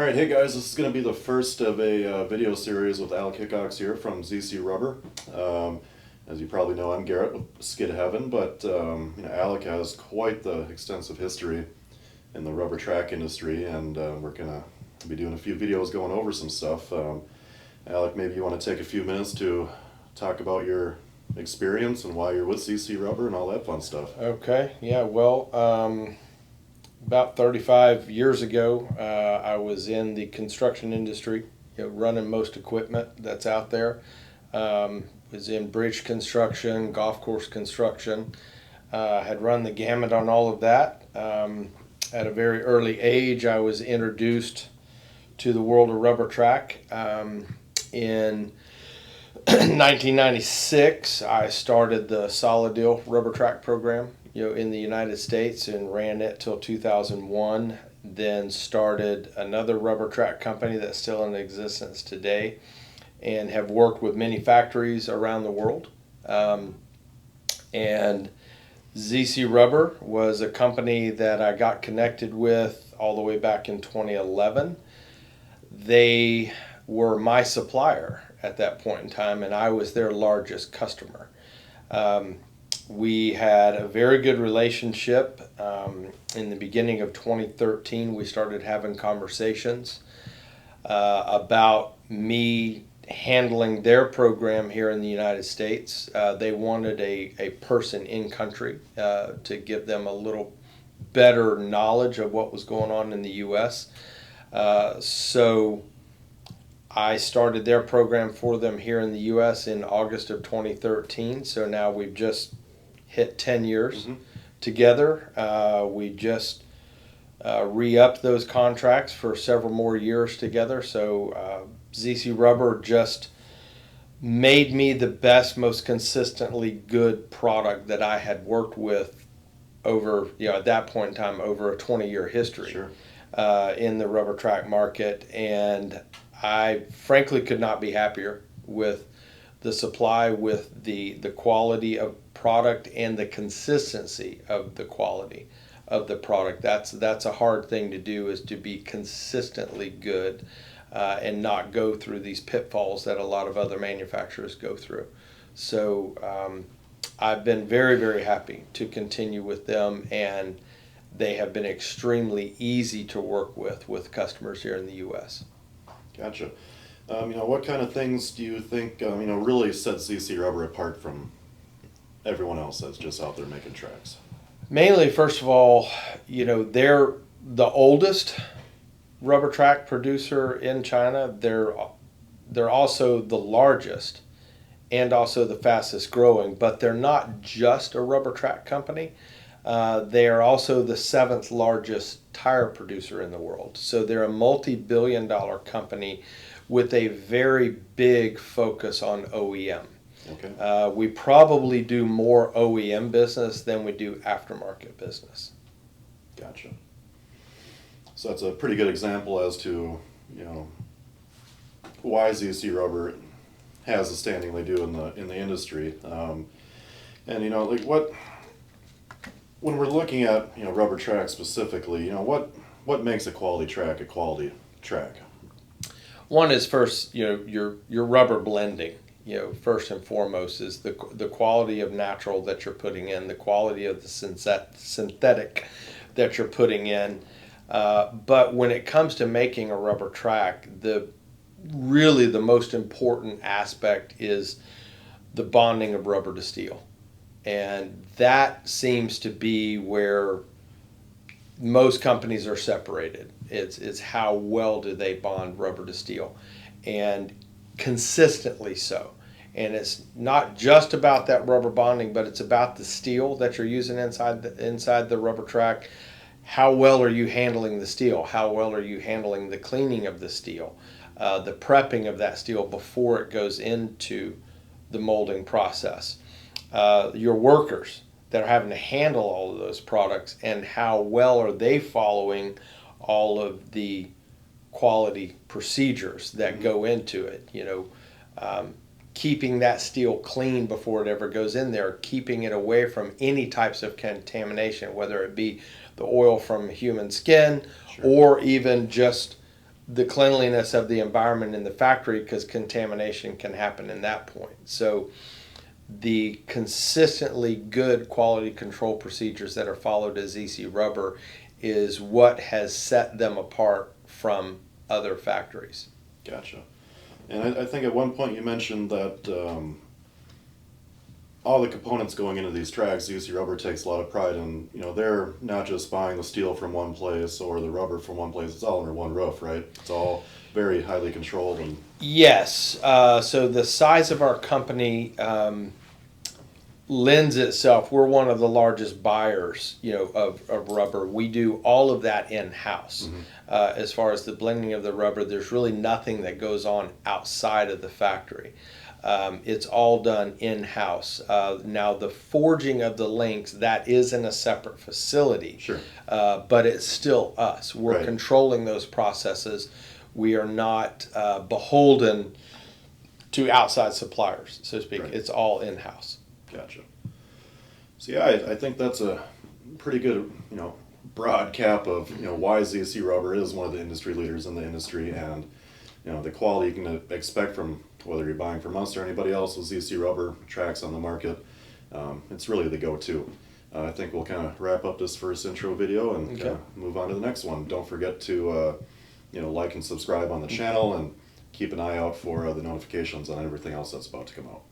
All right, hey guys, this is going to be the first of a video series with Alec Hickox here from ZC Rubber. As you probably know, I'm Garrett with Skid Heaven, but Alec has quite the extensive history in the rubber track industry, and we're going to be doing a few videos going over some stuff. Alec, maybe you want to take a few minutes to talk about your experience and why you're with ZC Rubber and all that fun stuff. Okay, yeah, well, about 35 years ago, I was in the construction industry, running most equipment that's out there. Was in bridge construction, golf course construction. Had run the gamut on all of that. At a very early age, I was introduced to the world of rubber track. In 1996, I started the Solid Deal Rubber Track program, in the United States, and ran it till 2001. Then started another rubber track company that's still in existence today, and have worked with many factories around the world. And ZC Rubber was a company that I got connected with all the way back in 2011. They were my supplier at that point in time, and I was their largest customer. We had a very good relationship. In the beginning of 2013, we started having conversations about me handling their program here in the United States. They wanted a person in country to give them a little better knowledge of what was going on in the U.S. So I started their program for them here in the U.S. in August of 2013. So now we've just hit 10 years together. We just re-upped those contracts for several more years together. So ZC Rubber just made me the best, most consistently good product that I had worked with over, at that point in time, over a 20-year history. Sure. In the rubber track market. And I frankly could not be happier with the supply, with the quality of product and the consistency of the quality of the product. That's a hard thing to do, is to be consistently good and not go through these pitfalls that a lot of other manufacturers go through. So I've been very, very happy to continue with them, and they have been extremely easy to work with customers here in the U.S. Gotcha. What kind of things do you think, really sets ZC Rubber apart from everyone else that's just out there making tracks? Mainly, first of all, they're the oldest rubber track producer in China. They're also the largest and also the fastest growing, but they're not just a rubber track company. They are also the 7th largest tire producer in the world. So they're a multi-billion-dollar company with a very big focus on OEM. Okay. We probably do more OEM business than we do aftermarket business. Gotcha. So that's a pretty good example as to, why ZC Rubber has the standing they do in the industry. When we're looking at rubber track specifically, what makes a quality track a quality track? One is first, your rubber blending. First and foremost is the quality of natural that you're putting in, the quality of the synthetic that you're putting in. But when it comes to making a rubber track, really the most important aspect is the bonding of rubber to steel. And that seems to be where most companies are separated. It's how well do they bond rubber to steel, and consistently so. And it's not just about that rubber bonding, but it's about the steel that you're using inside the rubber track. How well are you handling the steel? How well are you handling the cleaning of the steel, the prepping of that steel before it goes into the molding process? Your workers that are having to handle all of those products, and how well are they following all of the quality procedures that go into it, keeping that steel clean before it ever goes in there, keeping it away from any types of contamination, whether it be the oil from human skin, Sure. or even just the cleanliness of the environment in the factory, because contamination can happen in that point. So the consistently good quality control procedures that are followed at ZC Rubber is what has set them apart from other factories. Gotcha. And I think at one point you mentioned that all the components going into these tracks, ZC Rubber takes a lot of pride in, they're not just buying the steel from one place or the rubber from one place, it's all under one roof, right? It's all very highly controlled. And yes. So the size of our company lends itself. We're one of the largest buyers, of rubber. We do all of that in-house. As far as the blending of the rubber, there's really nothing that goes on outside of the factory. It's all done in-house. Now, the forging of the links, that is in a separate facility. Sure. But it's still us. We're Right. controlling those processes. We are not beholden to outside suppliers, so to speak. Right. It's all in-house. Gotcha. So yeah, I think that's a pretty good, broad cap of, why ZC Rubber is one of the industry leaders in the industry, and, the quality you can expect from whether you're buying from us or anybody else with ZC Rubber tracks on the market. It's really the go-to. I think we'll kind of wrap up this first intro video and Okay. move on to the next one. Don't forget to, like and subscribe on the channel, and keep an eye out for the notifications on everything else that's about to come out.